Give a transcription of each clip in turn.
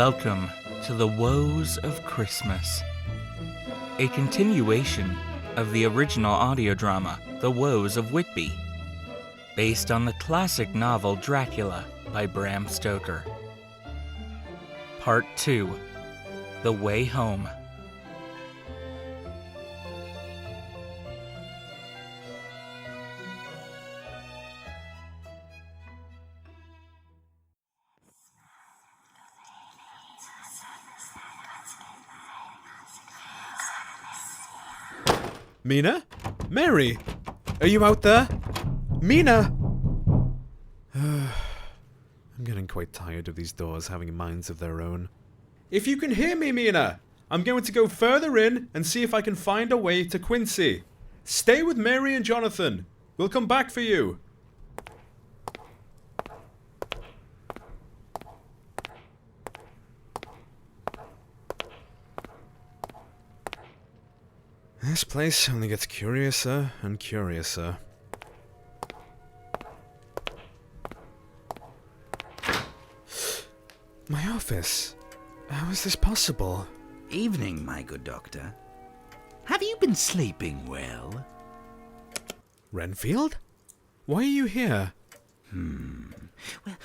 Welcome to the Woes of Christmas, a continuation of the original audio drama, The Woes of Whitby, based on the classic novel Dracula by Bram Stoker. Part 2, The Way Home. Mina? Mary? Are you out there? Mina! I'm getting quite tired of these doors having minds of their own. If you can hear me, Mina, I'm going to go further in and see if I can find a way to Quincy. Stay with Mary and Jonathan. We'll come back for you. This place only gets curiouser and curiouser. My office. How is this possible? Evening, my good doctor. Have you been sleeping well? Renfield? Why are you here? Well,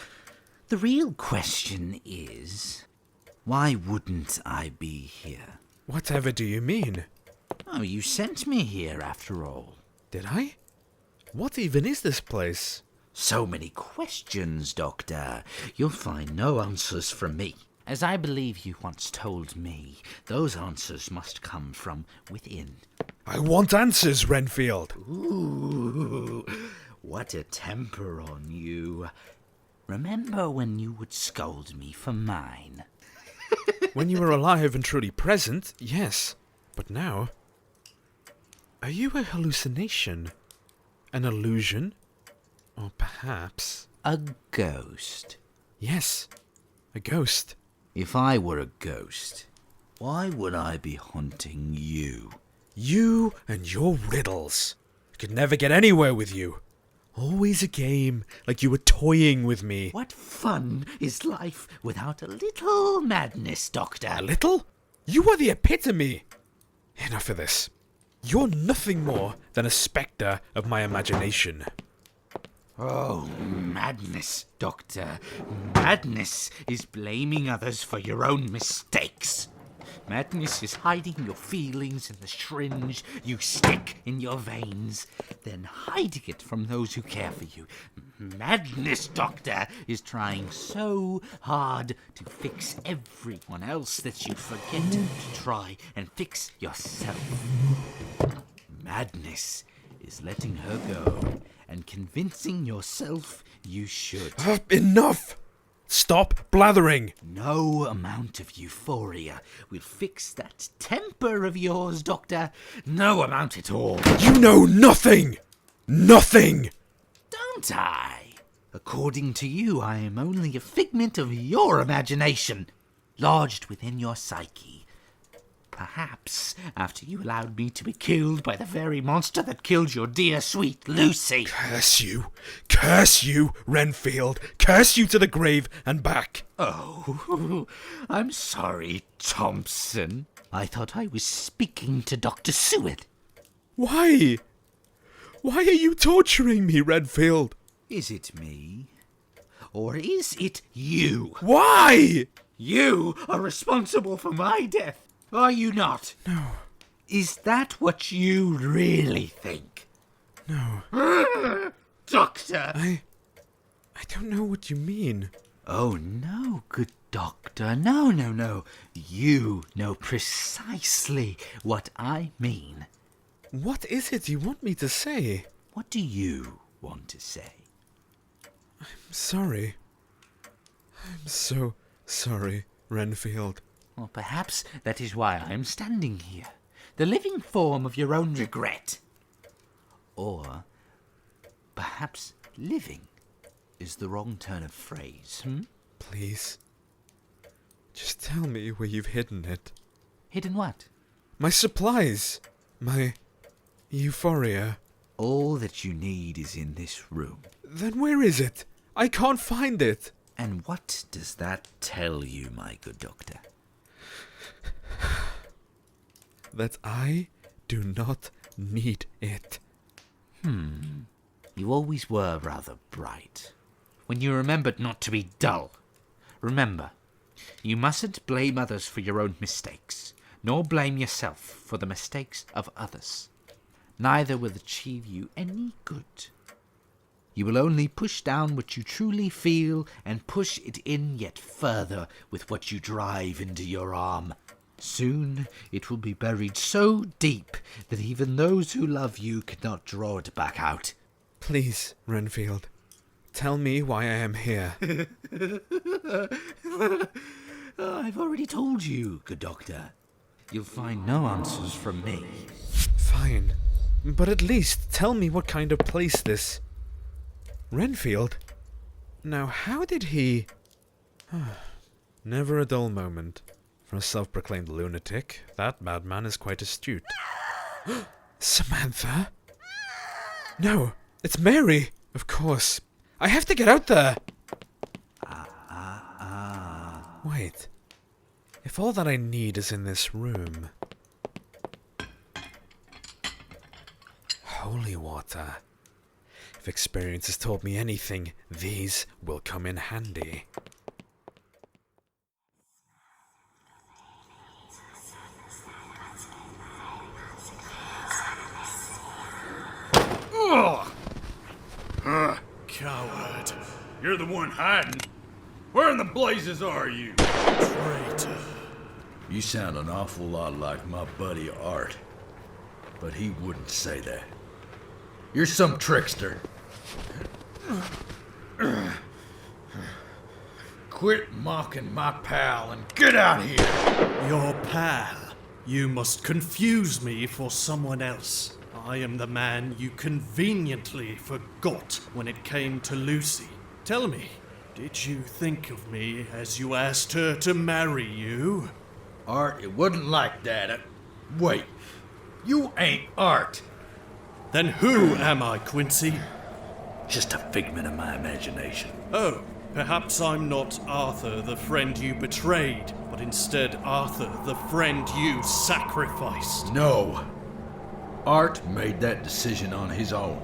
the real question is, why wouldn't I be here? Whatever do you mean? Oh, you sent me here after all. Did I? What even is this place? So many questions, Doctor. You'll find no answers from me. As I believe you once told me, those answers must come from within. I want answers, Renfield! Ooh, what a temper on you. Remember when you would scold me for mine? When you were alive and truly present, yes. But now... Are you a hallucination? An illusion? Or perhaps... A ghost. Yes, a ghost. If I were a ghost, why would I be haunting you? You and your riddles. I could never get anywhere with you. Always a game, like you were toying with me. What fun is life without a little madness, Doctor? A little? You are the epitome. Enough of this. You're nothing more than a spectre of my imagination. Oh, madness, Doctor. Madness is blaming others for your own mistakes. Madness is hiding your feelings in the syringe you stick in your veins, then hiding it from those who care for you. Madness, Doctor, is trying so hard to fix everyone else that you forget to try and fix yourself. Madness is letting her go and convincing yourself you should. Enough! Stop blathering! No amount of euphoria will fix that temper of yours, Doctor. No amount at all. You know nothing! Nothing! Don't I? According to you, I am only a figment of your imagination, lodged within your psyche. Perhaps after you allowed me to be killed by the very monster that killed your dear, sweet Lucy. Curse you! Curse you, Renfield! Curse you to the grave and back! Oh, I'm sorry, Thompson. I thought I was speaking to Dr. Seward. Why? Why are you torturing me, Renfield? Is it me? Or is it you? Why? You are responsible for my death, are you not? No. Is that what you really think? No. Doctor! I don't know what you mean. Oh, no, good doctor. No. You know precisely what I mean. What is it you want me to say? What do you want to say? I'm sorry. I'm so sorry, Renfield. Well, perhaps that is why I am standing here. The living form of your own regret. Or perhaps living is the wrong turn of phrase, Please. Just tell me where you've hidden it. Hidden what? My supplies. My euphoria. All that you need is in this room. Then where is it? I can't find it. And what does that tell you, my good doctor? That I do not need it. You always were rather bright. When you remembered not to be dull. Remember, you mustn't blame others for your own mistakes, nor blame yourself for the mistakes of others. Neither will achieve you any good. You will only push down what you truly feel and push it in yet further with what you drive into your arm. Soon it will be buried so deep that even those who love you cannot draw it back out. Please, Renfield, tell me why I am here. I've already told you, good doctor. You'll find no answers from me. Fine, but at least tell me what kind of place this... Renfield? Now, how did he... Never a dull moment. For a self-proclaimed lunatic, that madman is quite astute. Samantha? No, it's Mary, of course. I have to get out there! Wait. If all that I need is in this room... Holy water. If experience has taught me anything, these will come in handy. Coward. You're the one hiding. Where in the blazes are you? Traitor. You sound an awful lot like my buddy Art. But he wouldn't say that. You're some trickster. Quit mocking my pal and get out here! Your pal. You must confuse me for someone else. I am the man you conveniently forgot when it came to Lucy. Tell me, did you think of me as you asked her to marry you? Art, it wasn't like that. Wait, you ain't Art. Then who am I, Quincy? Just a figment of my imagination. Oh, perhaps I'm not Arthur, the friend you betrayed, but instead Arthur, the friend you sacrificed. No. Art made that decision on his own.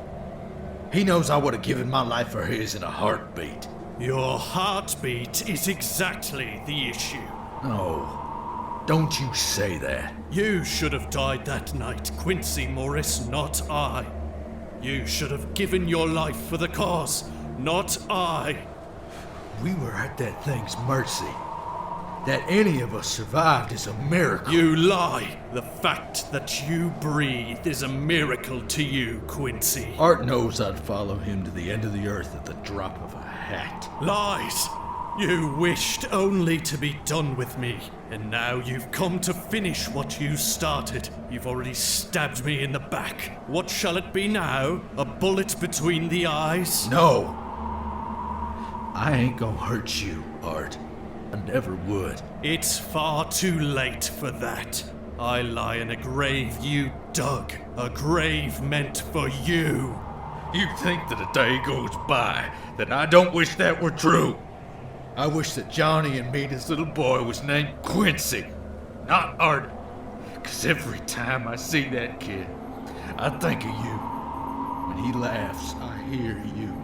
He knows I would have given my life for his in a heartbeat. Your heartbeat is exactly the issue. No, don't you say that. You should have died that night, Quincy Morris, not I. You should have given your life for the cause, not I. We were at that thing's mercy. That any of us survived is a miracle. You lie. The fact that you breathe is a miracle to you, Quincy. Art knows I'd follow him to the end of the earth at the drop of a hat. Lies. You wished only to be done with me, and now you've come to finish what you started. You've already stabbed me in the back. What shall it be now? A bullet between the eyes? No. I ain't gonna hurt you, Art. I never would. It's far too late for that. I lie in a grave you dug. A grave meant for you. You think that a day goes by that I don't wish that were true. I wish that Johnny and Mina's little boy was named Quincy, not Art. 'Cause every time I see that kid, I think of you. When he laughs, I hear you.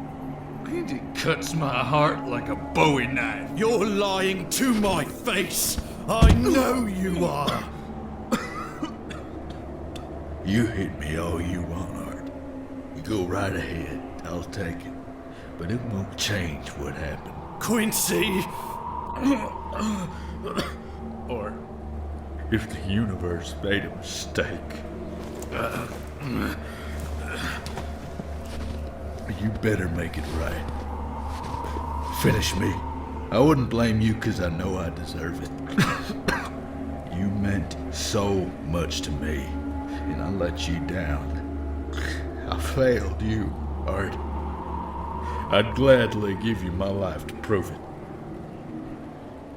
And it cuts my heart like a Bowie knife. You're lying to my face. I know you are. You hit me all you want, Art. You go right ahead. I'll take it. But it won't change what happened. Quincy! Or if the universe made a mistake, you better make it right. Finish me. I wouldn't blame you because I know I deserve it. You meant so much to me, and I let you down. I failed you, Art. I'd gladly give you my life to prove it.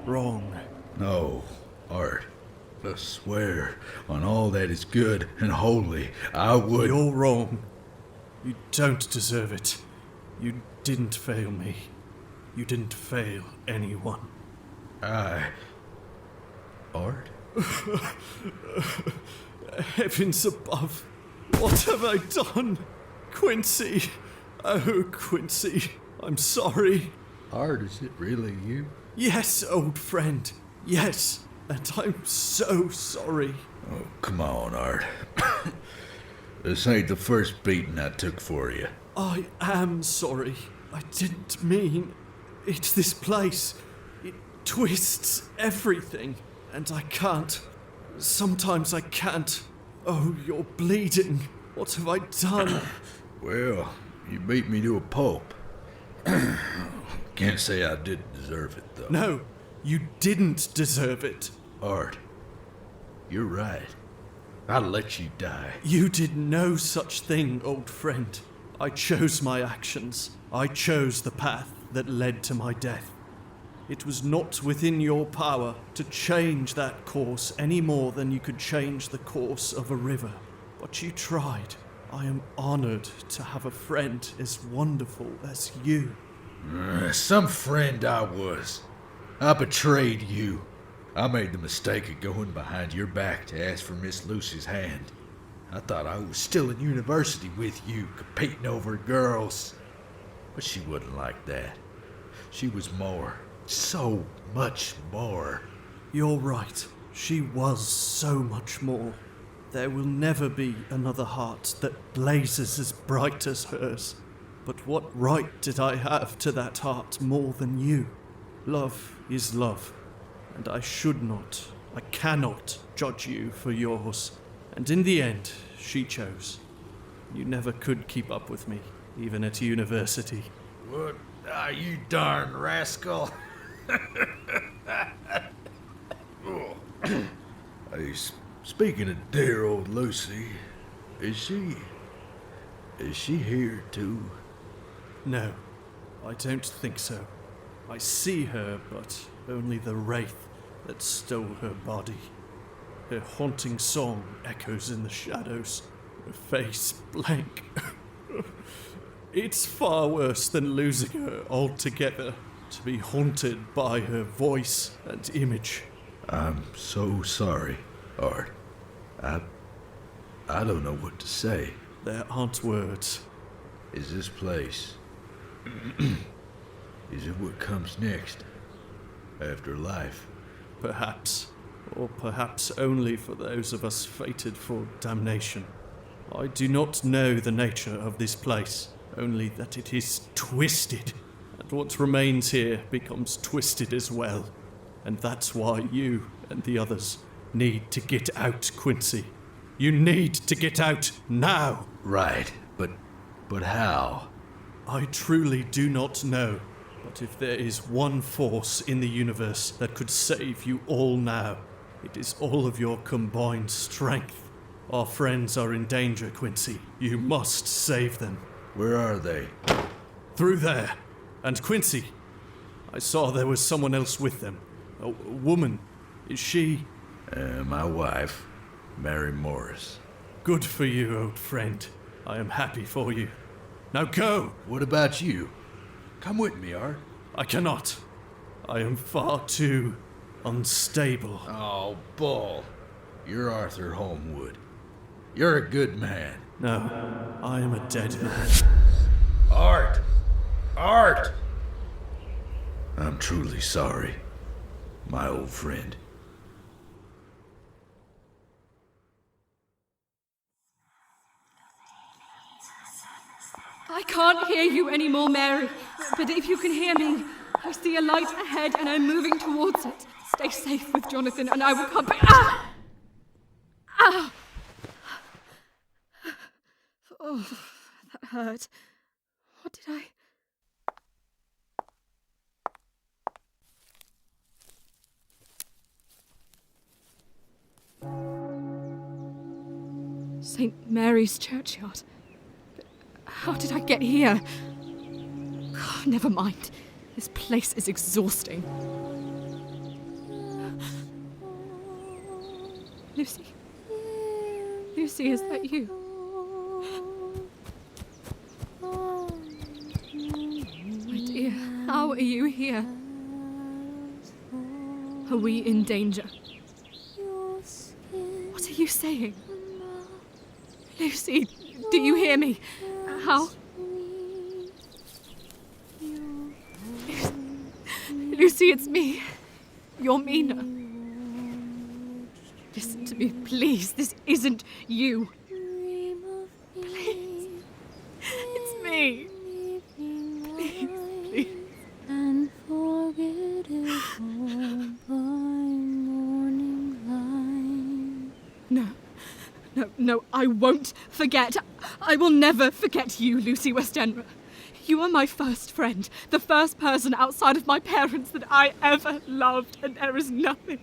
Wrong. No, Art. I swear on all that is good and holy, I would... You're wrong. You don't deserve it. You didn't fail me. You didn't fail anyone. Art? Heavens above, what have I done? Quincy! Oh, Quincy, I'm sorry. Art, is it really you? Yes, old friend, yes, and I'm so sorry. Oh, come on, Art. This ain't the first beating I took for you. I am sorry. I didn't mean... It's this place. It twists everything, and I can't. Sometimes I can't. Oh, you're bleeding. What have I done? Well, you beat me to a pulp. Can't say I didn't deserve it, though. No, you didn't deserve it. Art, you're right. I'll let you die. You did no such thing, old friend. I chose my actions. I chose the path that led to my death. It was not within your power to change that course any more than you could change the course of a river. But you tried. I am honored to have a friend as wonderful as you. Some friend I was. I betrayed you. I made the mistake of going behind your back to ask for Miss Lucy's hand. I thought I was still in university with you, competing over girls. But she wasn't like that. She was more. So much more. You're right. She was so much more. There will never be another heart that blazes as bright as hers. But what right did I have to that heart more than you? Love is love, and I should not, I cannot judge you for yours. And in the end, she chose. You never could keep up with me, even at university. What? You darn rascal. Hey, speaking of dear old Lucy, is she here too? No, I don't think so. I see her, but only the wraith that stole her body. Her haunting song echoes in the shadows, her face blank. It's far worse than losing her altogether, to be haunted by her voice and image. I'm so sorry, Art. I don't know what to say. There aren't words. Is this place... is it what comes next? After life? Perhaps. Or perhaps only for those of us fated for damnation. I do not know the nature of this place, only that it is twisted, and what remains here becomes twisted as well. And that's why you and the others need to get out, Quincy. You need to get out now! Right, but how? I truly do not know, but if there is one force in the universe that could save you all now, it is all of your combined strength. Our friends are in danger, Quincy. You must save them. Where are they? Through there. And Quincy, I saw there was someone else with them. A woman. Is she... My wife, Mary Morris. Good for you, old friend. I am happy for you. Now go! What about you? Come with me, Art. I cannot. I am far too unstable. Oh, bull. You're Arthur Holmwood. You're a good man. No, I am a dead man. Art! Art! I'm truly sorry, my old friend. I can't hear you anymore, Mary. But if you can hear me, I see a light ahead and I'm moving towards it. Stay safe with Jonathan and I will come back. Ah! Ah! Oh, that hurt. What did I... St. Mary's Churchyard. How did I get here? Oh, never mind. This place is exhausting. Lucy? Lucy, is that you? My dear, how How are you here? Are we in danger? What are you saying? Lucy, do you hear me? How? Lucy, it's me. You're Mina. Listen to me, please. This isn't you. Please. It's me. Please, please. And forget it all by morning light. No, I won't forget. I will never forget you, Lucy Westenra. You are my first friend, the first person outside of my parents that I ever loved, and there is nothing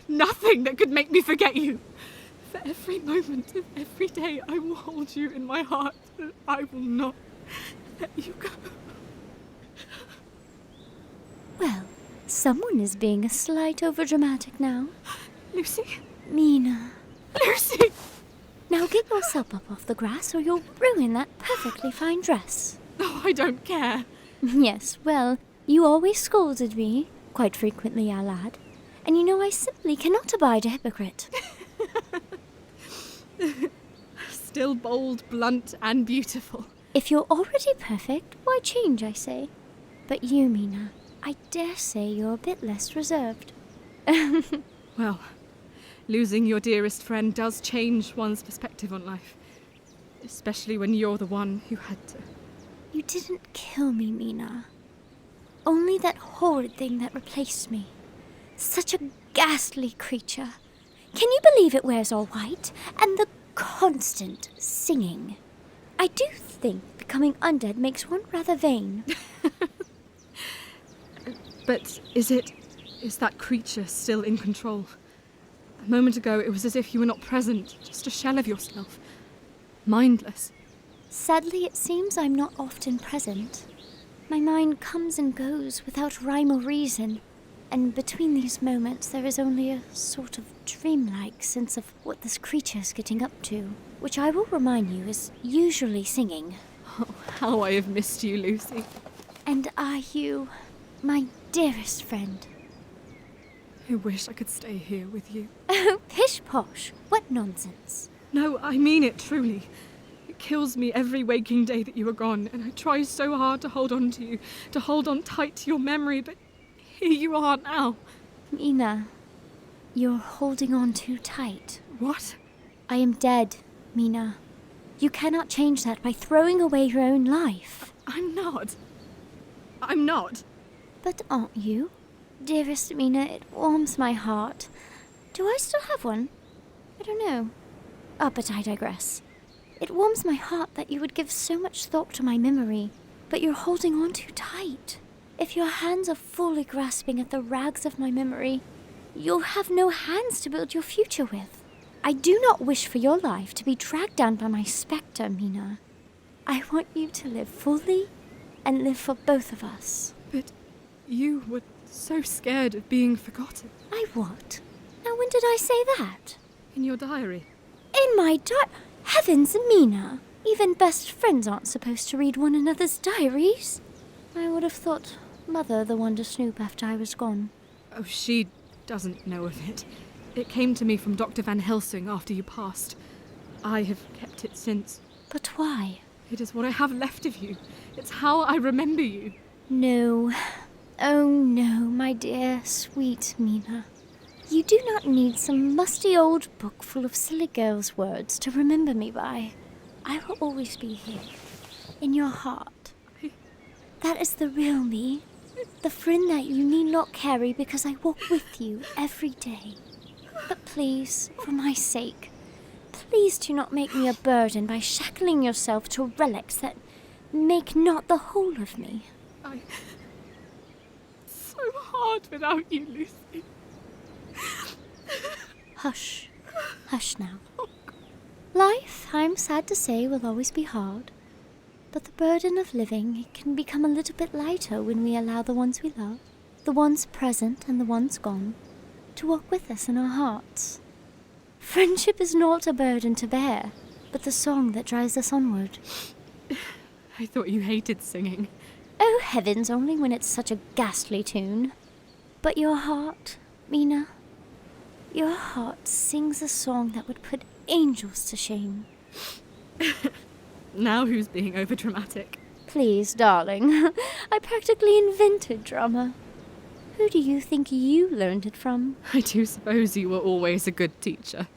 that could make me forget you. For every moment of every day, I will hold you in my heart, and I will not let you go. Well, someone is being a slight overdramatic now. Lucy? Mina. Lucy! Now get yourself up off the grass or you'll ruin that perfectly fine dress. Oh, I don't care. Yes, well, you always scolded me, quite frequently, I'll add. And you know I simply cannot abide a hypocrite. Still bold, blunt, and beautiful. If you're already perfect, why change, I say? But you, Mina, I dare say you're a bit less reserved. Well, losing your dearest friend does change one's perspective on life. Especially when you're the one who had to. You didn't kill me, Mina. Only that horrid thing that replaced me. Such a ghastly creature. Can you believe it wears all white? And the constant singing. I do think becoming undead makes one rather vain. But is that creature still in control? A moment ago, it was as if you were not present, just a shell of yourself. Mindless. Sadly, it seems I'm not often present. My mind comes and goes without rhyme or reason, and between these moments there is only a sort of dreamlike sense of what this creature's getting up to, which I will remind you is usually singing. Oh, how I have missed you, Lucy. And are you, my dearest friend? I wish I could stay here with you. Oh, pish-posh, what nonsense. No, I mean it, truly. It kills me every waking day that you are gone, and I try so hard to hold on to you, to hold on tight to your memory, but here you are now. Mina, you're holding on too tight. What? I am dead, Mina. You cannot change that by throwing away your own life. I'm not. I'm not. But aren't you? Dearest Mina, it warms my heart. Do I still have one? I don't know. Ah, but I digress. It warms my heart that you would give so much thought to my memory, but you're holding on too tight. If your hands are fully grasping at the rags of my memory, you'll have no hands to build your future with. I do not wish for your life to be dragged down by my spectre, Mina. I want you to live fully and live for both of us. But you were so scared of being forgotten. I what? Now when did I say that? In your diary. In my Heavens, Mina! Even best friends aren't supposed to read one another's diaries. I would have thought Mother the one to snoop after I was gone. Oh, she doesn't know of it. It came to me from Dr. Van Helsing after you passed. I have kept it since. But why? It is what I have left of you. It's how I remember you. No. Oh no, my dear, sweet Mina. You do not need some musty old book full of silly girls' words to remember me by. I will always be here, in your heart. That is the real me, the friend that you need not carry because I walk with you every day. But please, for my sake, please do not make me a burden by shackling yourself to relics that make not the whole of me. It's so hard without you, Lucy. Hush. Hush now. Life, I'm sad to say, will always be hard. But the burden of living, it can become a little bit lighter when we allow the ones we love, the ones present and the ones gone, to walk with us in our hearts. Friendship is not a burden to bear, but the song that drives us onward. I thought you hated singing. Oh heavens, only when it's such a ghastly tune. But your heart, Mina, your heart sings a song that would put angels to shame. Now who's being overdramatic? Please, darling, I practically invented drama. Who do you think you learned it from? I do suppose you were always a good teacher.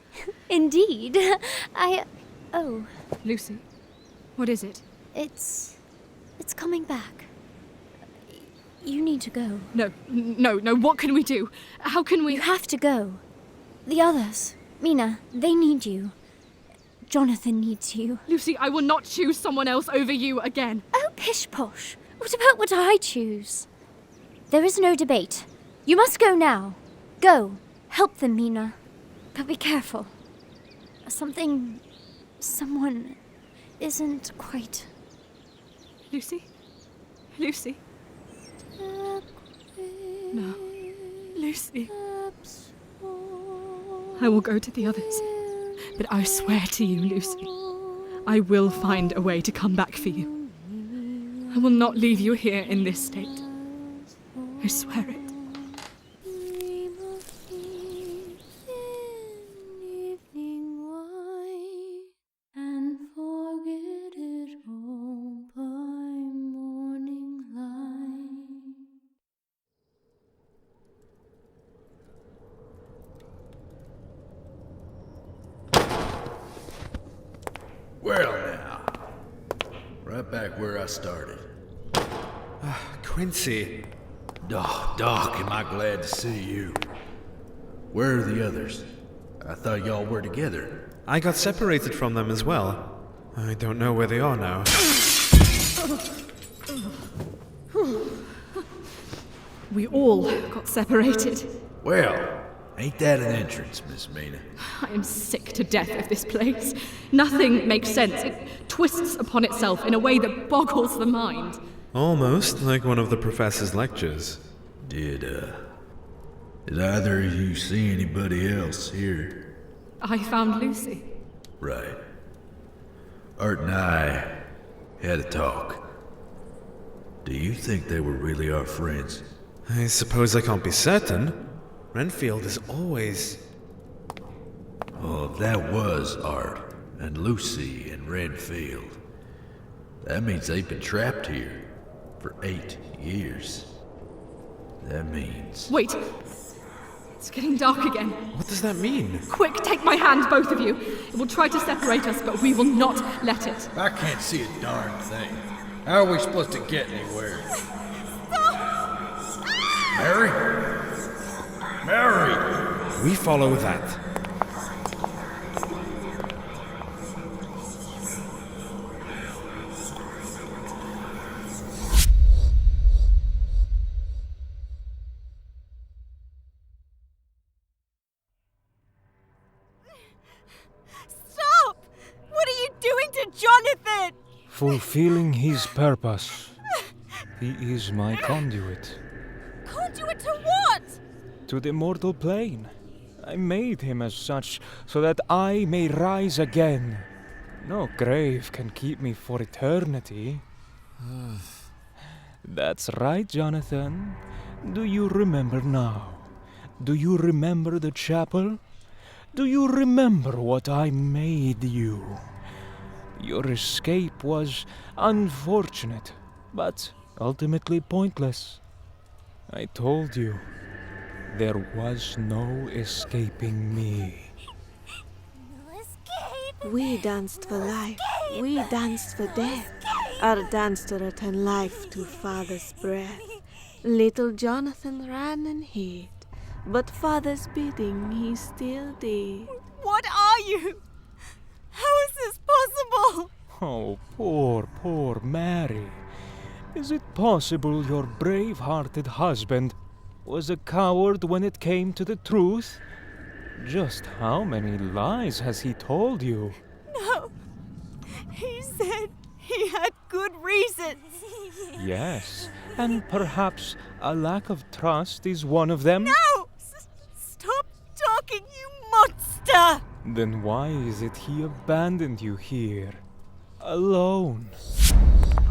Indeed. Oh, Lucy, what is it? it's coming back. You need to go. No, what can we do? How can we... You have to go. The others, Mina, they need you. Jonathan needs you. Lucy, I will not choose someone else over you again. Oh, pish-posh. What about what I choose? There is no debate. You must go now. Go. Help them, Mina. But be careful. Someone isn't quite... Lucy? Lucy? No. Lucy. I will go to the others. But I swear to you, Lucy, I will find a way to come back for you. I will not leave you here in this state. I swear it. Well now, right back where I started. Quincy. Doc, am I glad to see you. Where are the others? I thought y'all were together. I got separated from them as well. I don't know where they are now. We all got separated. Well, ain't that an entrance, Miss Mina? I am sick to death of this place. Nothing makes sense. It twists upon itself in a way that boggles the mind. Almost like one of the professor's lectures. Did either of you see anybody else here? I found Lucy. Right. Art and I had a talk. Do you think they were really our friends? I suppose I can't be certain. Renfield is always... Oh, if that was Art and Lucy and Renfield, that means they've been trapped here for 8 years. That means... Wait. It's getting dark again. What does that mean? Quick, take my hand, both of you. It will try to separate us, but we will not let it. I can't see a darn thing. How are we supposed to get anywhere? Mary? Mary! We follow that. Stop! What are you doing to Jonathan? Fulfilling his purpose. He is my conduit. Conduit to what? To the mortal plane. I made him as such, so that I may rise again. No grave can keep me for eternity. That's right, Jonathan. Do you remember now? Do you remember the chapel? Do you remember what I made you? Your escape was unfortunate, but ultimately pointless. I told you, there was no escaping me. We danced for life. We danced for death. Our dance to return life to Father's breath. Little Jonathan ran and hid, but Father's bidding he still did. What are you? How is this possible? Oh, poor Mary. Is it possible your brave-hearted husband was a coward when it came to the truth? Just how many lies has he told you? No. He said he had good reasons. Yes, and perhaps a lack of trust is one of them? No! Stop talking, you monster! Then why is it he abandoned you here? Alone?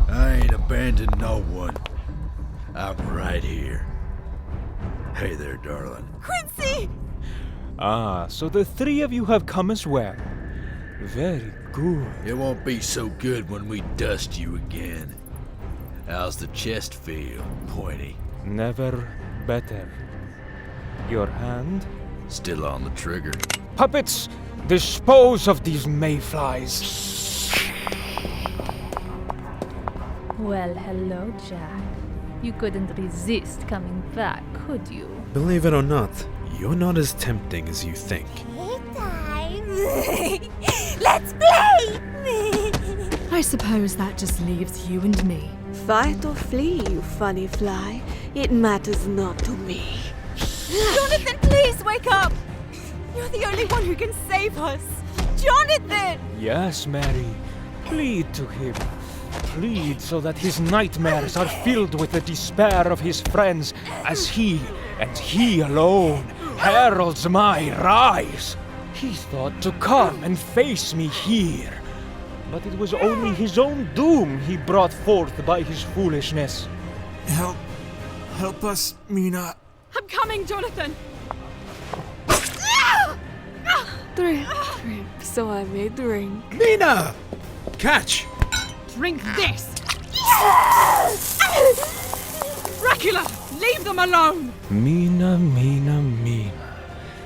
I ain't abandon no one. I'm right here. Hey there, darling. Quincy! Ah, so the three of you have come as well. Very good. It won't be so good when we dust you again. How's the chest feel, Pointy? Never better. Your hand? Still on the trigger. Puppets, dispose of these mayflies. Well, hello, Jack. You couldn't resist coming back, could you? Believe it or not, you're not as tempting as you think. Playtime! Let's play! I suppose that just leaves you and me. Fight or flee, you funny fly. It matters not to me. Jonathan, please wake up! You're the only one who can save us! Jonathan! Yes, Mary. Plead to him. Plead so that his nightmares are filled with the despair of his friends as he, and he alone, heralds my rise. He thought to come and face me here, but it was only his own doom he brought forth by his foolishness. Help us, Mina. I'm coming, Jonathan! Drip, drip, so I may drink. Mina! Catch! Drink this! Dracula, leave them alone! Mina, Mina, Mina.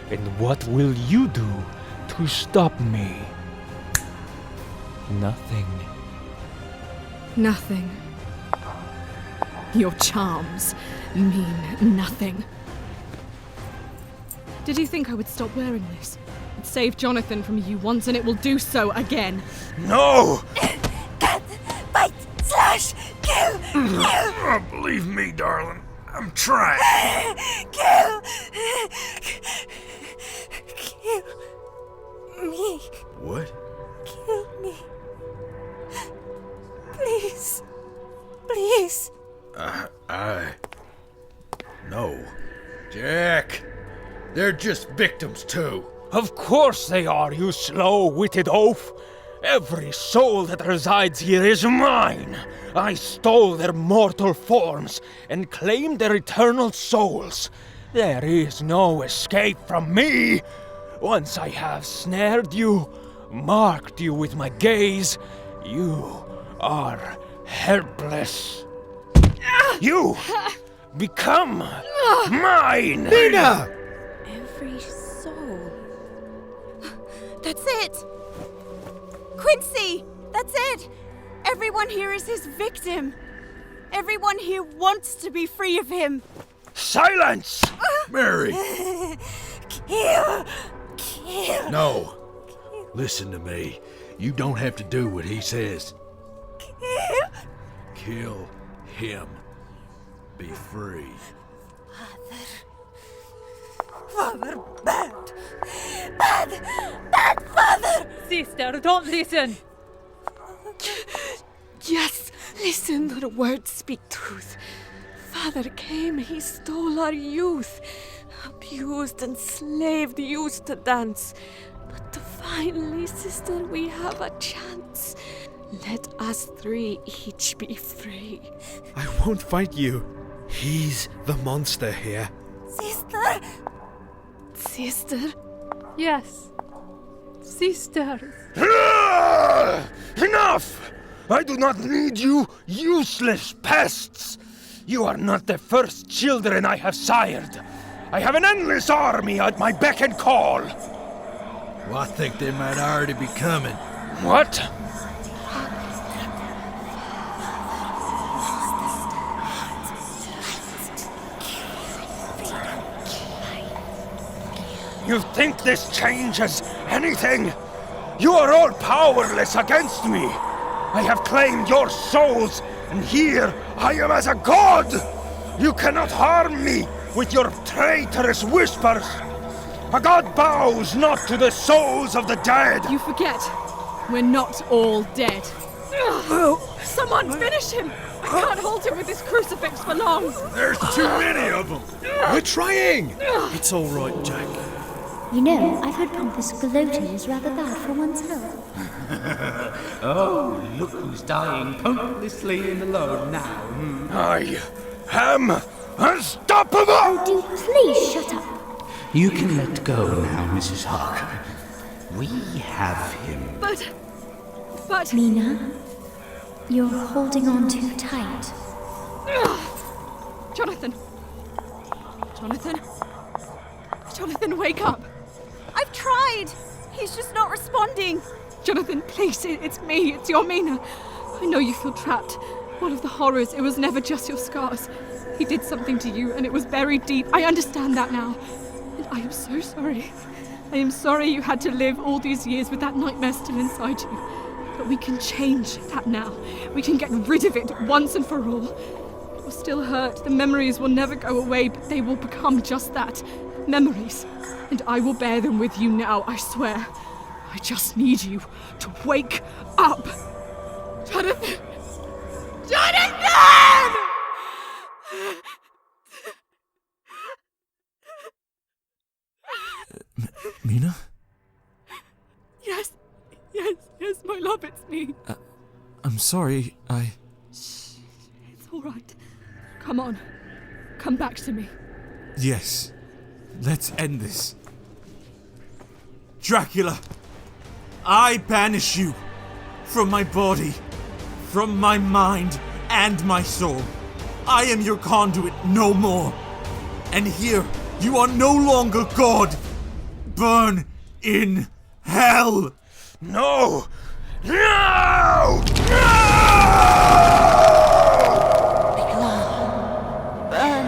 And what will you do to stop me? Nothing. Nothing. Your charms mean nothing. Did you think I would stop wearing this? It saved Jonathan from you once and it will do so again. No! Cut! Bite! Slash! Kill! Oh, believe me, darling. I'm trying. Kill! Kill me! What? Kill me! Please! Please! No. Jack! They're just victims, too. Of course they are, you slow-witted oaf! Every soul that resides here is mine! I stole their mortal forms and claimed their eternal souls. There is no escape from me! Once I have snared you, marked you with my gaze, you are helpless. You become mine! Mina! Every soul. That's it! Quincy! That's it! Everyone here is his victim. Everyone here wants to be free of him. Silence! Mary! Kill! Kill! No. Listen to me. You don't have to do what he says. Kill! Kill him. Be free. Father, bad! Bad! Bad father! Sister, don't listen! Yes, listen, her words speak truth. Father came, he stole our youth. Abused, enslaved, used to dance. But finally, sister, we have a chance. Let us three each be free. I won't fight you. He's the monster here. Sister! Sister? Yes. Sisters. Enough! I do not need you, useless pests! You are not the first children I have sired. I have an endless army at my beck and call. Well, I think they might already be coming. What? You think this changes anything? You are all powerless against me. I have claimed your souls, and here I am as a god. You cannot harm me with your traitorous whispers. A god bows not to the souls of the dead. You forget. We're not all dead. Someone finish him! I can't hold him with this crucifix for long. There's too many of them. We're trying! It's all right, Jack. You know, I've heard pompous gloating is rather bad for one's health. Oh, look who's dying pointlessly and alone now. I am unstoppable! Oh, do please shut up. You can let go now, Mrs. Harker. We have him. But... Mina, you're holding on too tight. Jonathan! Jonathan, wake up! I've tried! He's just not responding! Jonathan, please, it's me, it's your Mina. I know you feel trapped. All of the horrors, it was never just your scars. He did something to you, and it was buried deep. I understand that now. And I am so sorry. I am sorry you had to live all these years with that nightmare still inside you. But we can change that now. We can get rid of it once and for all. It will still hurt. The memories will never go away, but they will become just that. Memories. And I will bear them with you now, I swear. I just need you to wake up. Jonathan! Jonathan! Mina? Yes, my love, it's me. I'm sorry, Shh, it's all right. Come on, come back to me. Yes. Let's end this. Dracula, I banish you from my body, from my mind, and my soul. I am your conduit no more. And here, you are no longer God. Burn in hell! No! No! No! Burn.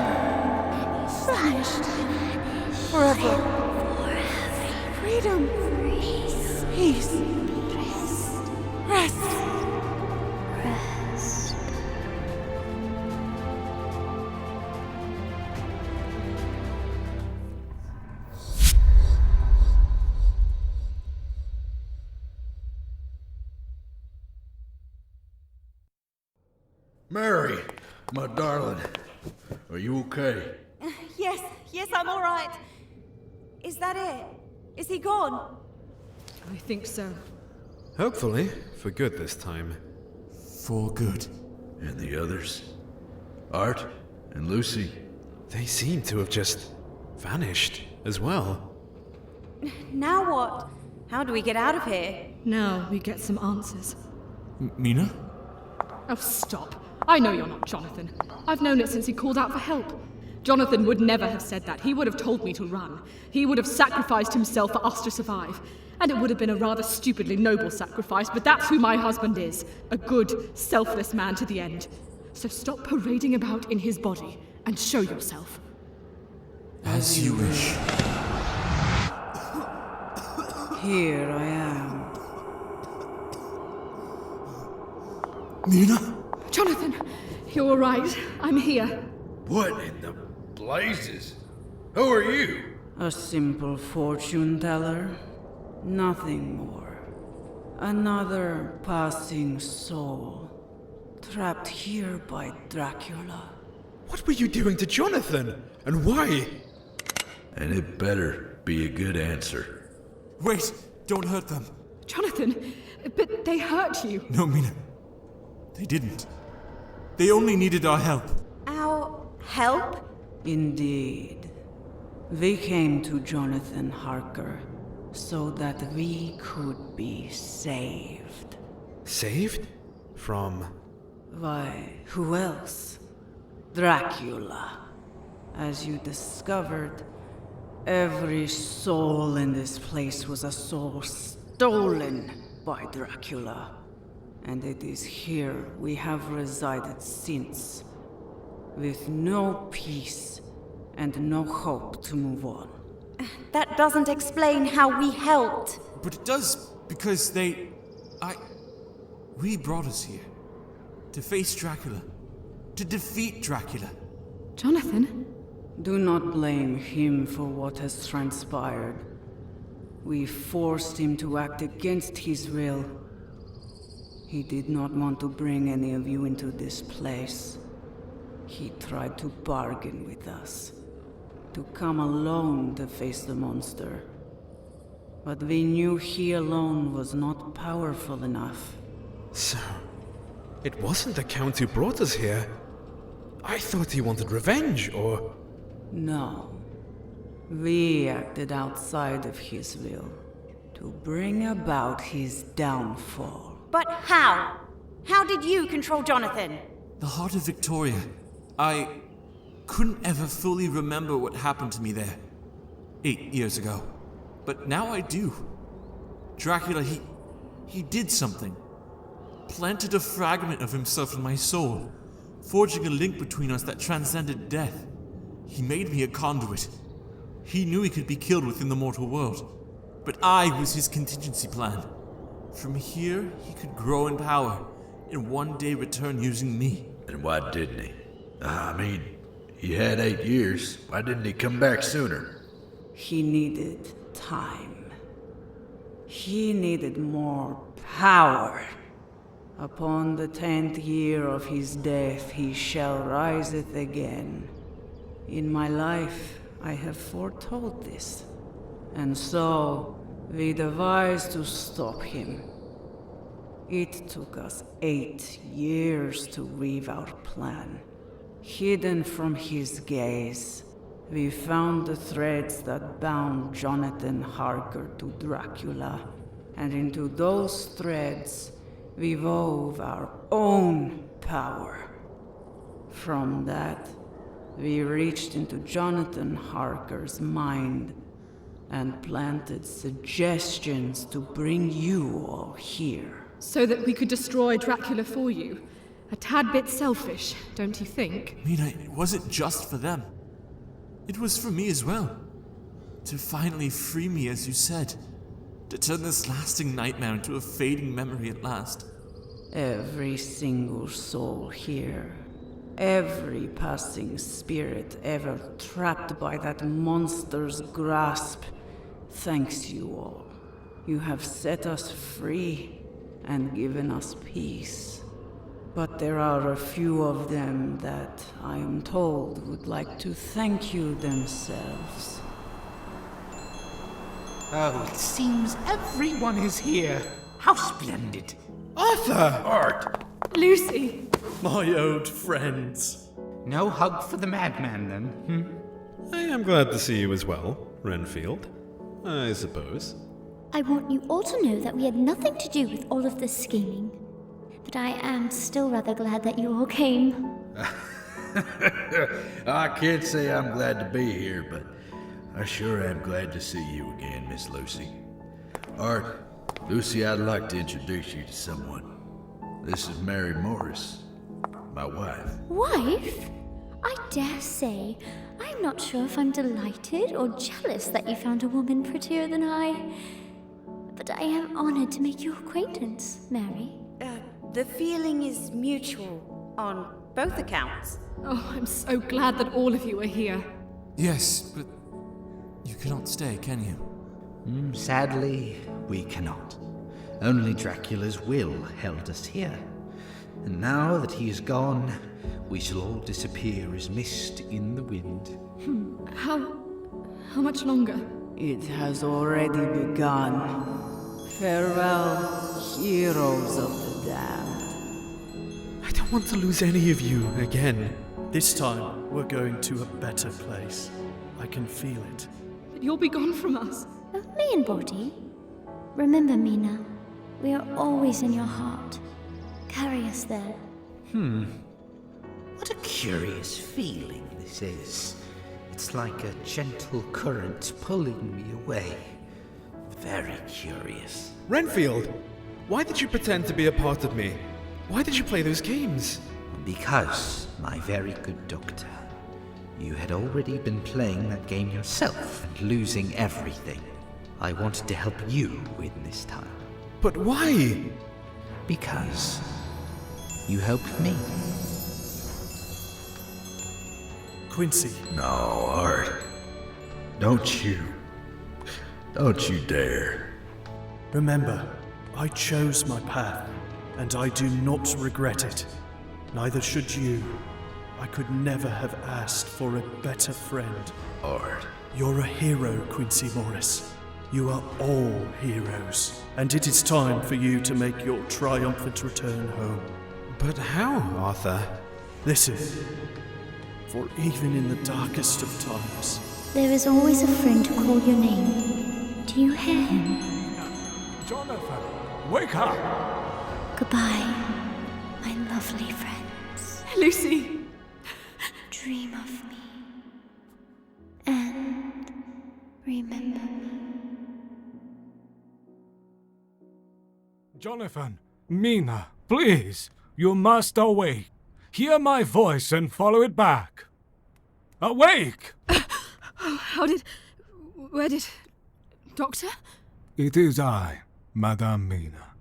Vanished. Forever. Freedom. Peace. Rest. Mary, my darling, are you okay? Yes, I'm all right. Is that it? Is he gone? I think so. Hopefully, for good this time. For good. And the others? Art and Lucy? They seem to have just vanished as well. Now what? How do we get out of here? Now we get some answers. Mina? Oh, stop. I know you're not Jonathan. I've known it since he called out for help. Jonathan would never have said that. He would have told me to run. He would have sacrificed himself for us to survive. And it would have been a rather stupidly noble sacrifice, but that's who my husband is. A good, selfless man to the end. So stop parading about in his body and show yourself. As you wish. Here I am. Mina? Jonathan, you're all right. I'm here. What in the blazes? Who are you? A simple fortune teller. Nothing more. Another passing soul. Trapped here by Dracula. What were you doing to Jonathan? And why? And it better be a good answer. Wait! Don't hurt them. Jonathan, but they hurt you. No, Mina. They didn't. They only needed our help. Our help? Indeed. We came to Jonathan Harker so that we could be saved. Saved? From? Why, who else? Dracula. As you discovered, every soul in this place was a soul stolen by Dracula. And it is here we have resided since, with no peace and no hope to move on. That doesn't explain how we helped. But it does, because we brought us here. To face Dracula. To defeat Dracula. Jonathan? Do not blame him for what has transpired. We forced him to act against his will. He did not want to bring any of you into this place. He tried to bargain with us. To come alone to face the monster. But we knew he alone was not powerful enough. So, it wasn't the Count who brought us here. I thought he wanted revenge, or... No. We acted outside of his will to bring about his downfall. But how? How did you control Jonathan? The heart of Victoria. I couldn't ever fully remember what happened to me there 8 years ago. But now I do. Dracula, he did something. Planted a fragment of himself in my soul, forging a link between us that transcended death. He made me a conduit. He knew he could be killed within the mortal world, but I was his contingency plan. From here, he could grow in power, and one day return using me. And why didn't he? I mean, he had 8 years. Why didn't he come back sooner? He needed time. He needed more power. Upon the 10th year of his death, he shall riseth again. In my life, I have foretold this, and so we devised to stop him. It took us 8 years to weave our plan. Hidden from his gaze, we found the threads that bound Jonathan Harker to Dracula, and into those threads we wove our own power. From that, we reached into Jonathan Harker's mind and planted suggestions to bring you all here. So that we could destroy Dracula for you. A tad bit selfish, don't you think? Mina, it wasn't just for them. It was for me as well. To finally free me, as you said. To turn this lasting nightmare into a fading memory at last. Every single soul here, every passing spirit ever trapped by that monster's grasp, thanks you all. You have set us free and given us peace. But there are a few of them that, I am told, would like to thank you themselves. Oh, it seems everyone is here. How splendid. Arthur! Art! Lucy! My old friends. No hug for the madman, then, I am glad to see you as well, Renfield. I suppose. I want you all to know that we had nothing to do with all of this scheming. But I am still rather glad that you all came. I can't say I'm glad to be here, but I sure am glad to see you again, Miss Lucy. Art, Lucy, I'd like to introduce you to someone. This is Mary Morris, my wife. Wife? I dare say, I'm not sure if I'm delighted or jealous that you found a woman prettier than I. But I am honored to make your acquaintance, Mary. The feeling is mutual on both accounts. Oh, I'm so glad that all of you are here. Yes, but you cannot stay, can you? Sadly, we cannot. Only Dracula's will held us here. And now that he is gone, we shall all disappear as mist in the wind. How much longer? It has already begun. Farewell, heroes of the damned. I don't want to lose any of you again. This time, we're going to a better place. I can feel it. But you'll be gone from us. Only in body. Remember, Mina, we are always in your heart. Carry us there. What a curious feeling this is. It's like a gentle current pulling me away. Very curious. Renfield! Why did you pretend to be a part of me? Why did you play those games? Because, my very good doctor, you had already been playing that game yourself and losing everything. I wanted to help you win this time. But why? Because you helped me. Quincy. No, Art. Don't you dare. Remember, I chose my path, and I do not regret it. Neither should you. I could never have asked for a better friend. Art. You're a hero, Quincy Morris. You are all heroes, and it is time for you to make your triumphant return home. But how, Arthur? Listen, for even in the darkest of times, There is always a friend to call your name. Do you hear him? Jonathan, wake up! Goodbye, my lovely friends. Lucy! Dream of me. And remember me. Jonathan, Mina, please, you must awake. Hear my voice and follow it back. Awake! Where did... Doctor? It is I, Madame Mina.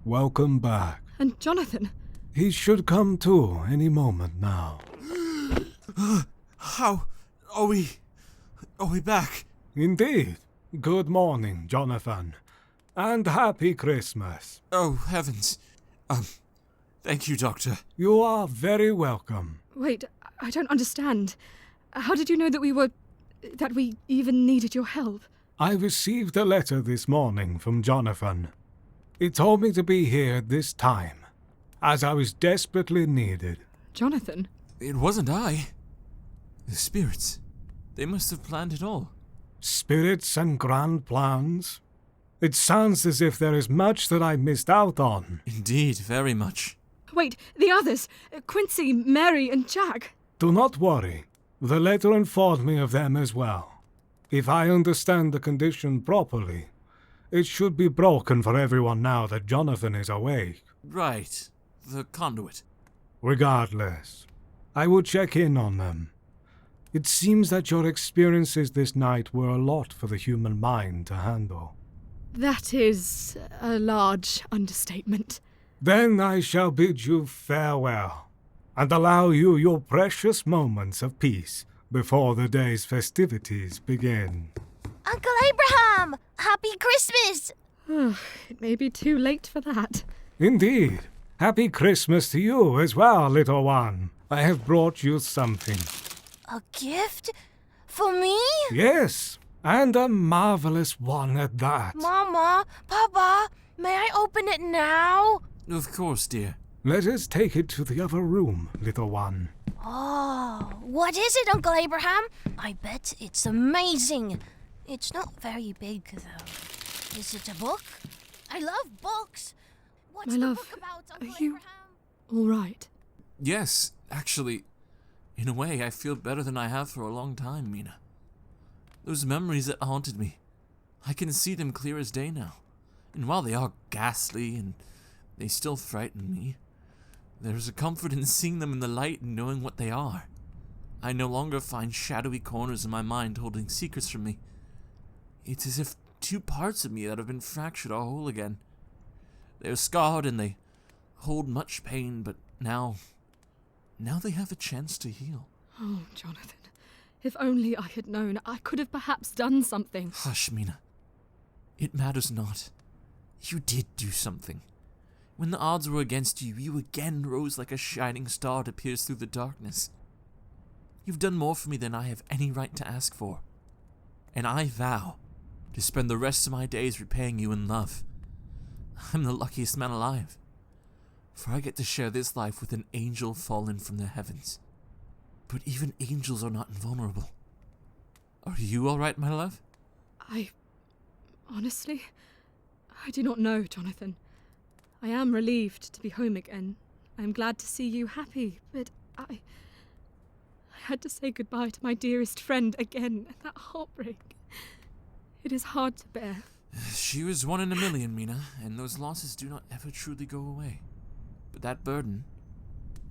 Welcome back. And Jonathan? He should come to any moment now. How are we back? Indeed. Good morning, Jonathan. And happy Christmas. Oh, heavens. Thank you, Doctor. You are very welcome. Wait, I don't understand. How did you know that we even needed your help? I received a letter this morning from Jonathan. It told me to be here at this time, as I was desperately needed. Jonathan? It wasn't I. The spirits. They must have planned it all. Spirits and grand plans? It sounds as if there is much that I missed out on. Indeed, very much. Wait, the others! Quincy, Mary, and Jack! Do not worry. The letter informed me of them as well. If I understand the condition properly, it should be broken for everyone now that Jonathan is awake. Right. The conduit. Regardless, I will check in on them. It seems that your experiences this night were a lot for the human mind to handle. That is a large understatement. Then I shall bid you farewell, and allow you your precious moments of peace before the day's festivities begin. Uncle Abraham! Happy Christmas! It may be too late for that. Indeed. Happy Christmas to you as well, little one. I have brought you something. A gift? For me? Yes, and a marvelous one at that. Mama, Papa, may I open it now? Of course, dear. Let us take it to the other room, little one. Oh, what is it, Uncle Abraham? I bet it's amazing. It's not very big, though. Is it a book? I love books. What's My the love, book about, Uncle are you Abraham? all right? Yes, actually, in a way, I feel better than I have for a long time, Mina. Those memories that haunted me, I can see them clear as day now. And while they are ghastly and they still frighten me, there's a comfort in seeing them in the light and knowing what they are. I no longer find shadowy corners in my mind holding secrets from me. It's as if two parts of me that have been fractured are whole again. They are scarred and they hold much pain, but now they have a chance to heal. Oh, Jonathan. If only I had known, I could have perhaps done something. Hush, Mina. It matters not. You did do something. When the odds were against you, you again rose like a shining star to pierce through the darkness. You've done more for me than I have any right to ask for. And I vow to spend the rest of my days repaying you in love. I'm the luckiest man alive, for I get to share this life with an angel fallen from the heavens. But even angels are not invulnerable. Are you all right, my love? Honestly, I do not know, Jonathan. I am relieved to be home again. I am glad to see you happy, but I had to say goodbye to my dearest friend again, and that heartbreak. It is hard to bear. She was 1 in a million, Mina, and those losses do not ever truly go away. But that burden,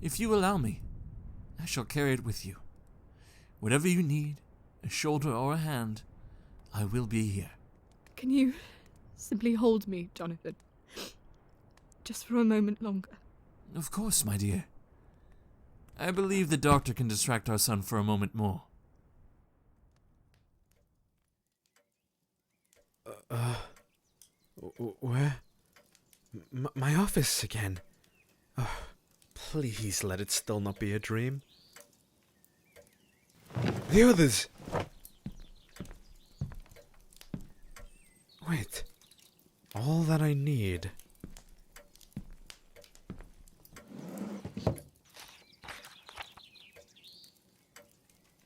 if you allow me, I shall carry it with you. Whatever you need, a shoulder or a hand, I will be here. Can you simply hold me, Jonathan? Just for a moment longer. Of course, my dear. I believe the doctor can distract our son for a moment more. Where? My office again. Oh, please let it still not be a dream. The others! Wait. All that I need.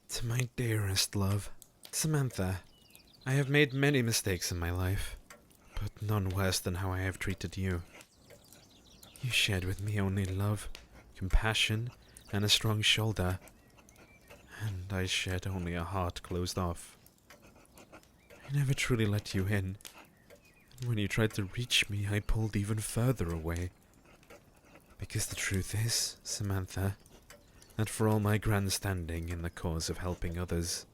To my dearest love, Samantha, I have made many mistakes in my life, but none worse than how I have treated you. You shared with me only love, compassion, and a strong shoulder, and I shared only a heart closed off. I never truly let you in, and when you tried to reach me, I pulled even further away. Because the truth is, Samantha, that for all my grandstanding in the cause of helping others,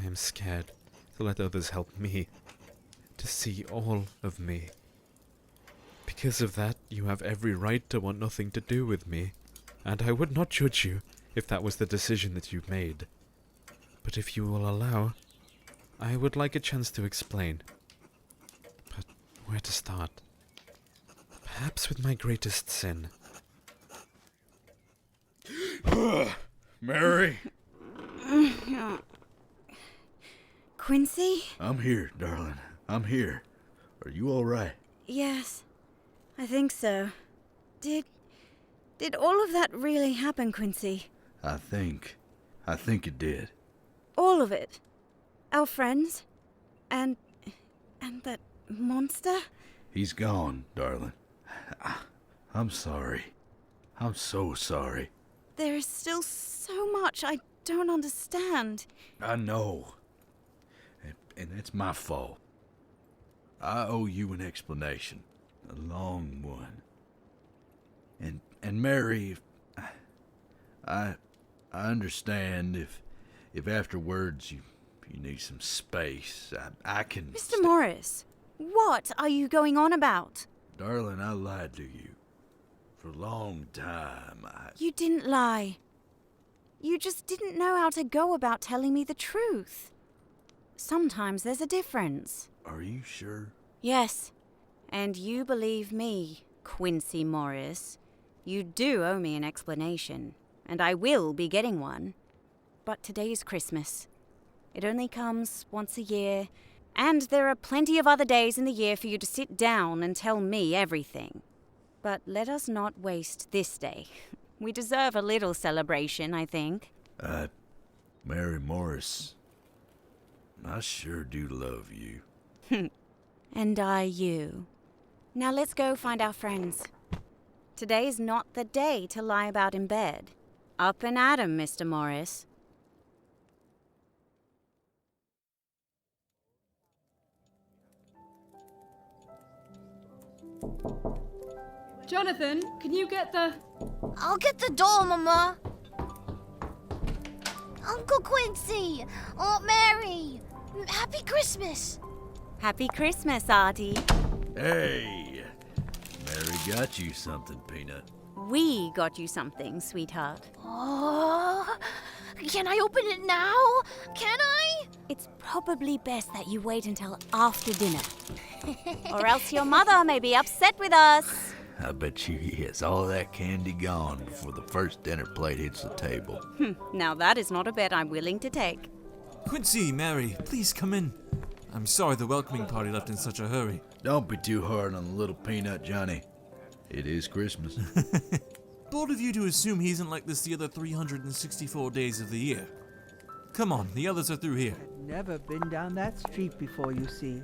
I am scared to let others help me, to see all of me. Because of that, you have every right to want nothing to do with me, and I would not judge you if that was the decision that you made. But if you will allow, I would like a chance to explain. But where to start? Perhaps with my greatest sin. Mary? Quincy? I'm here, darling. I'm here. Are you all right? Yes, I think so. Did all of that really happen, Quincy? I think it did. All of it? Our friends? And that monster? He's gone, darling. I'm sorry. I'm so sorry. There is still so much I don't understand. I know. And it's my fault. I owe you an explanation. A long one. And Mary, I understand if afterwards you need some space, I can... Mr. Morris, what are you going on about? Darling, I lied to you. For a long time, You didn't lie. You just didn't know how to go about telling me the truth. Sometimes there's a difference. Are you sure? Yes. And you believe me, Quincy Morris. You do owe me an explanation, and I will be getting one. But today's Christmas. It only comes once a year, and there are plenty of other days in the year for you to sit down and tell me everything. But let us not waste this day. We deserve a little celebration, I think. Mary Morris, I sure do love you. And I you. Now let's go find our friends. Today's not the day to lie about in bed. Up and at 'em, Mr. Morris. Jonathan, can you get the... I'll get the door, Mama. Uncle Quincy, Aunt Mary, Happy Christmas. Happy Christmas, Artie. Hey, Mary got you something, Peanut. We got you something, sweetheart. Oh, can I open it now? Can I? It's probably best that you wait until after dinner. Or else your mother may be upset with us. I bet you he has all that candy gone before the first dinner plate hits the table. Now that is not a bet I'm willing to take. Quincy, Mary, please come in. I'm sorry the welcoming party left in such a hurry. Don't be too hard on the little Peanut, Johnny. It is Christmas. Bold of you to assume he isn't like this the other 364 days of the year. Come on, the others are through here. Never been down that street before, you see.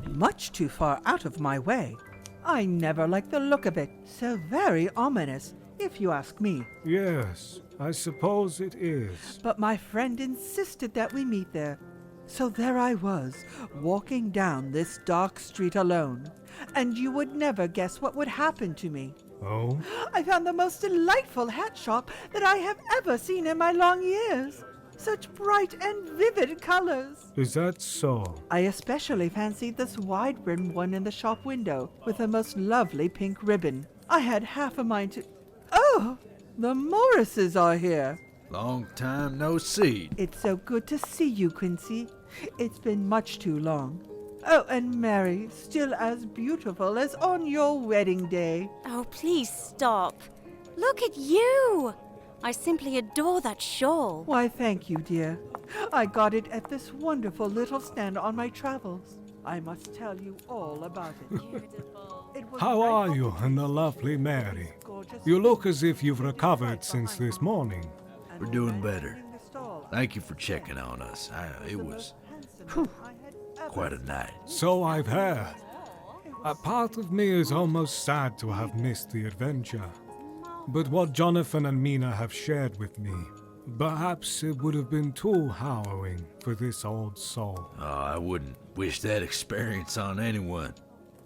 Much too far out of my way. I never liked the look of it. So very ominous, if you ask me. Yes, I suppose it is. But my friend insisted that we meet there. So there I was, walking down this dark street alone. And you would never guess what would happen to me. Oh? I found the most delightful hat shop that I have ever seen in my long years. Such bright and vivid colors. Is that so? I especially fancied this wide-brimmed one in the shop window with the most lovely pink ribbon. I had half a mind to... Oh! The Morrises are here. Long time no see. It's so good to see you, Quincy. It's been much too long. Oh, and Mary, still as beautiful as on your wedding day. Oh, please stop. Look at you. I simply adore that shawl. Why, thank you, dear. I got it at this wonderful little stand on my travels. I must tell you all about it. It was How right are over you the and the lovely Mary? gorgeous You look as if you've recovered since this morning. We're doing better. Thank you for checking on us. It was quite a night. So I've heard. A part of me is almost sad to have missed the adventure. But what Jonathan and Mina have shared with me, perhaps it would have been too harrowing for this old soul. Oh, I wouldn't wish that experience on anyone.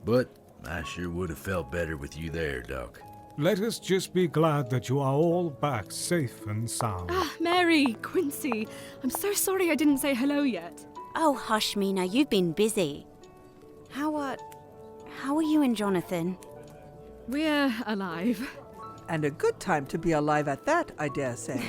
But I sure would have felt better with you there, Doc. Let us just be glad that you are all back safe and sound. Ah, Mary, Quincy, I'm so sorry I didn't say hello yet. Oh, hush, Mina, you've been busy. How are you and Jonathan? We're alive. And a good time to be alive at that, I dare say.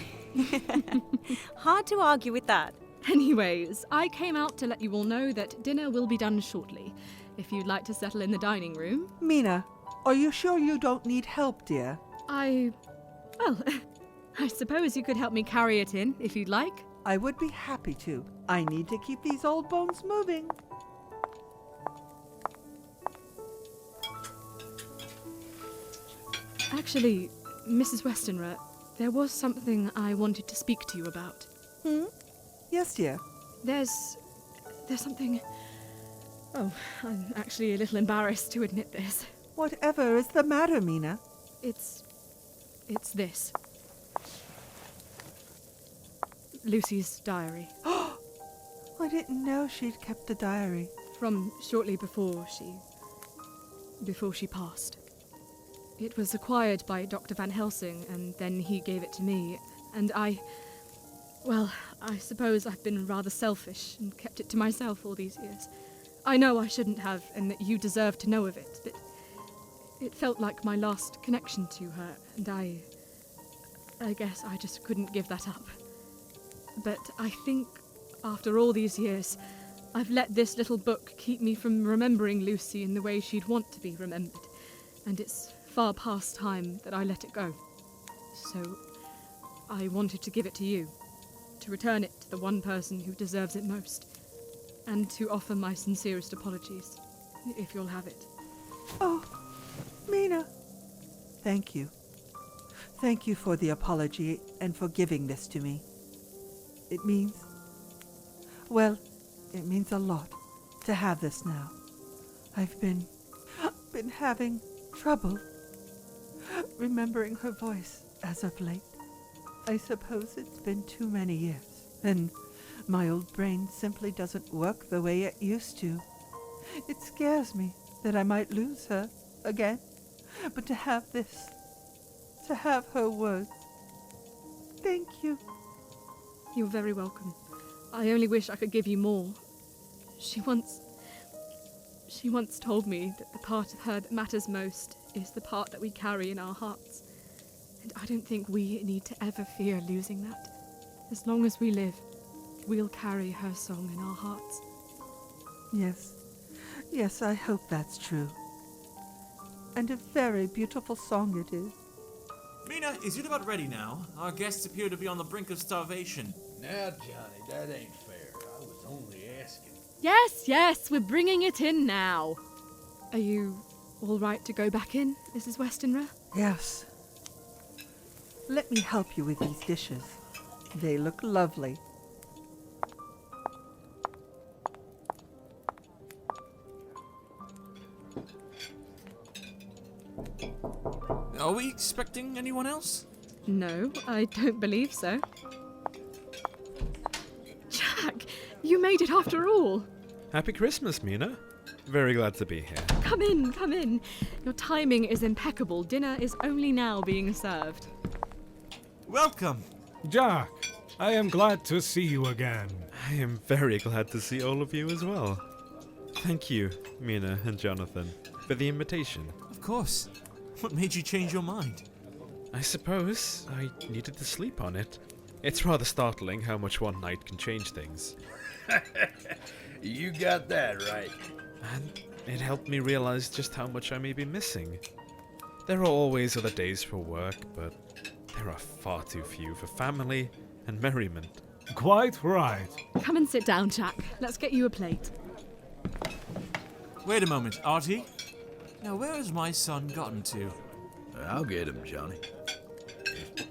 Hard to argue with that. Anyways, I came out to let you all know that dinner will be done shortly. If you'd like to settle in the dining room. Mina, are you sure you don't need help, dear? I suppose you could help me carry it in, if you'd like. I would be happy to. I need to keep these old bones moving. Actually, Mrs. Westenra, there was something I wanted to speak to you about. Yes, dear. There's something... Oh, I'm actually a little embarrassed to admit this. Whatever is the matter, Mina? It's this. Lucy's diary. I didn't know she'd kept a diary. From shortly before she passed. It was acquired by Dr. Van Helsing, and then he gave it to me, and I suppose I've been rather selfish and kept it to myself all these years. I know I shouldn't have, and that you deserve to know of it, but it felt like my last connection to her, and I guess I just couldn't give that up. But I think, after all these years, I've let this little book keep me from remembering Lucy in the way she'd want to be remembered, and it's far past time that I let it go. So, I wanted to give it to you, to return it to the one person who deserves it most, and to offer my sincerest apologies, if you'll have it. Oh, Mina. Thank you. Thank you for the apology and for giving this to me. It means a lot to have this now. I've been having trouble remembering her voice as of late. I suppose it's been too many years, and my old brain simply doesn't work the way it used to. It scares me that I might lose her again, but to have her words. Thank you. You're very welcome. I only wish I could give you more. She once told me that the part of her that matters most is the part that we carry in our hearts. And I don't think we need to ever fear losing that. As long as we live, we'll carry her song in our hearts. Yes, I hope that's true. And a very beautiful song it is. Mina, is it about ready now? Our guests appear to be on the brink of starvation. Now, Johnny, that ain't fair. I was only asking. Yes, we're bringing it in now. Are you all right to go back in, Mrs. Westenra? Yes. Let me help you with these dishes. They look lovely. Are we expecting anyone else? No, I don't believe so. Jack, you made it after all. Happy Christmas, Mina. Very glad to be here. Come in. Your timing is impeccable. Dinner is only now being served. Welcome. Jack, I am glad to see you again. I am very glad to see all of you as well. Thank you, Mina and Jonathan, for the invitation. Of course. What made you change your mind? I suppose I needed to sleep on it. It's rather startling how much one night can change things. You got that right. And it helped me realize just how much I may be missing. There are always other days for work, but there are far too few for family and merriment. Quite right. Come and sit down, Jack. Let's get you a plate. Wait a moment, Artie. Now, where has my son gotten to? I'll get him, Johnny.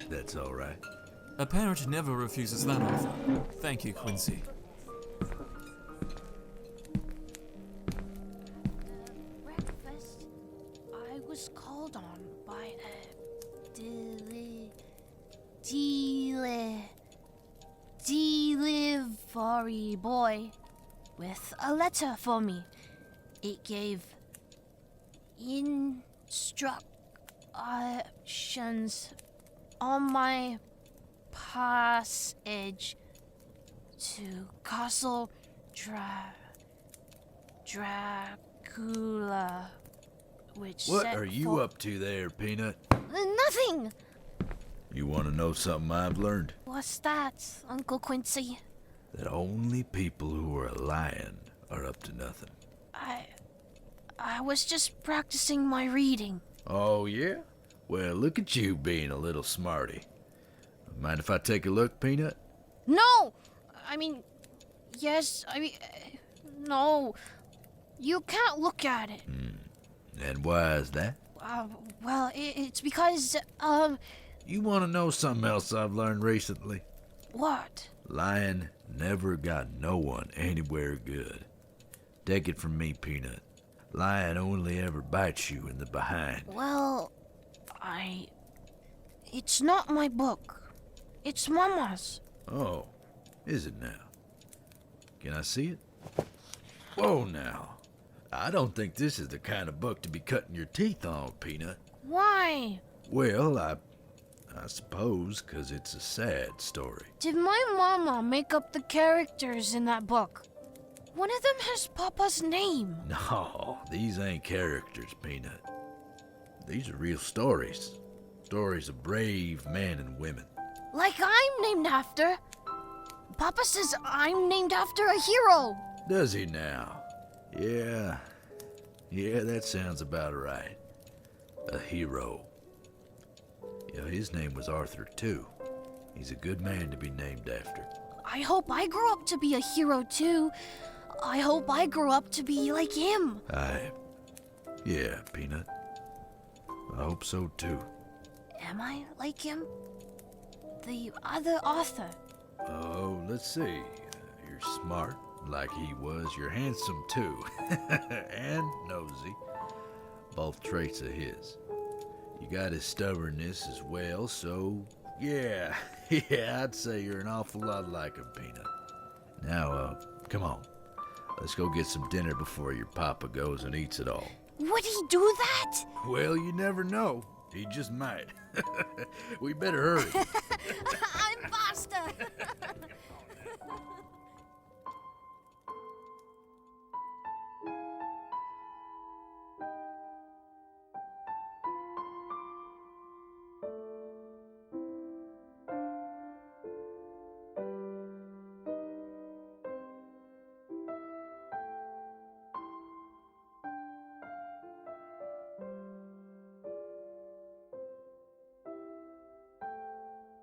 That's all right. A parent never refuses that offer. Thank you, Quincy. Breakfast. I was called on by a delivery boy with a letter for me. It gave instructions on my passage to Castle Dracula, which What set are you for- up to there, Peanut? Nothing! You want to know something I've learned? What's that, Uncle Quincy? That only people who are lying are up to nothing. I was just practicing my reading. Oh, yeah? Well, look at you being a little smarty. Mind if I take a look, Peanut? No! Yes, no. You can't look at it. And why is that? Well, it's because, You want to know something else I've learned recently? What? Lying never got no one anywhere good. Take it from me, Peanut. Lying only ever bites you in the behind. Well, it's not my book. It's Mama's. Oh, is it now? Can I see it? Whoa, now. I don't think this is the kind of book to be cutting your teeth on, Peanut. Why? Well, I suppose 'cause it's a sad story. Did my mama make up the characters in that book? One of them has Papa's name. No, these ain't characters, Peanut. These are real stories. Stories of brave men and women. Like I'm named after. Papa says I'm named after a hero. Does he now? Yeah, that sounds about right. A hero. Yeah, his name was Arthur, too. He's a good man to be named after. I hope I grow up to be a hero, too. I hope I grow up to be like him. Yeah, Peanut. I hope so, too. Am I like him? The other author. Oh, let's see. You're smart, like he was. You're handsome, too. And nosy. Both traits of his. You got his stubbornness as well, so yeah, I'd say you're an awful lot like him, Peanut. Now, come on. Let's go get some dinner before your papa goes and eats it all. Would he do that? Well, you never know. He just might. We better hurry. I'm faster.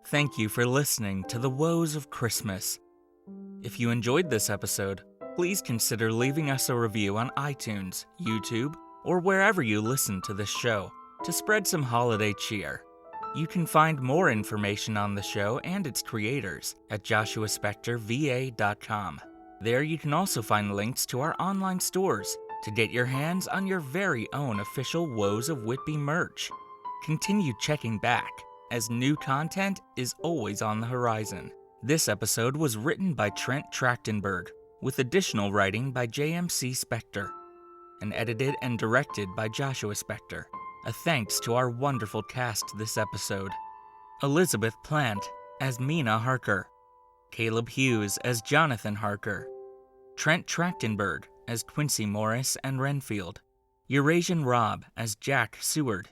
Thank you for listening to The Woes of Christmas. If you enjoyed this episode, please consider leaving us a review on iTunes, YouTube, or wherever you listen to this show to spread some holiday cheer. You can find more information on the show and its creators at joshuaspectorva.com. There you can also find links to our online stores to get your hands on your very own official Woes of Whitby merch. Continue checking back, as new content is always on the horizon. This episode was written by Trent Trachtenberg, with additional writing by Joshua Spector, and edited and directed by Joshua Spector. A thanks to our wonderful cast this episode: Elizabeth Plant as Mina Harker, Caleb Hughes as Jonathan Harker, Trent Trachtenberg as Quincy Morris and Renfield, Eurasian Rob as Jack Seward,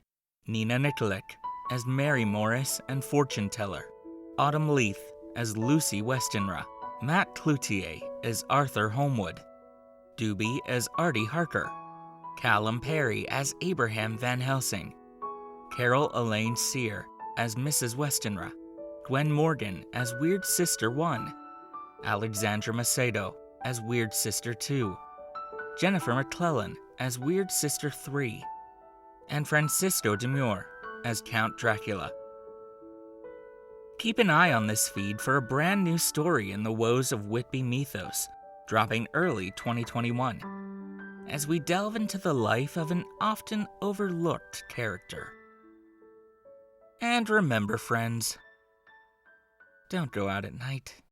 Nina Nikolic as Mary Morris and Fortune Teller, Autumn Leith as Lucy Westenra, Matt Cloutier as Arthur Homewood, Doobie as Artie Harker, Callum Perry as Abraham Van Helsing, Carol Elaine Sear as Mrs. Westenra, Gwen Morgan as Weird Sister 1, Alexandra Macedo as Weird Sister 2, Jennifer McClellan as Weird Sister 3, and Francisco Demure as Count Dracula. Keep an eye on this feed for a brand new story in the Woes of Whitby mythos, dropping early 2021, as we delve into the life of an often overlooked character. And remember, friends, don't go out at night.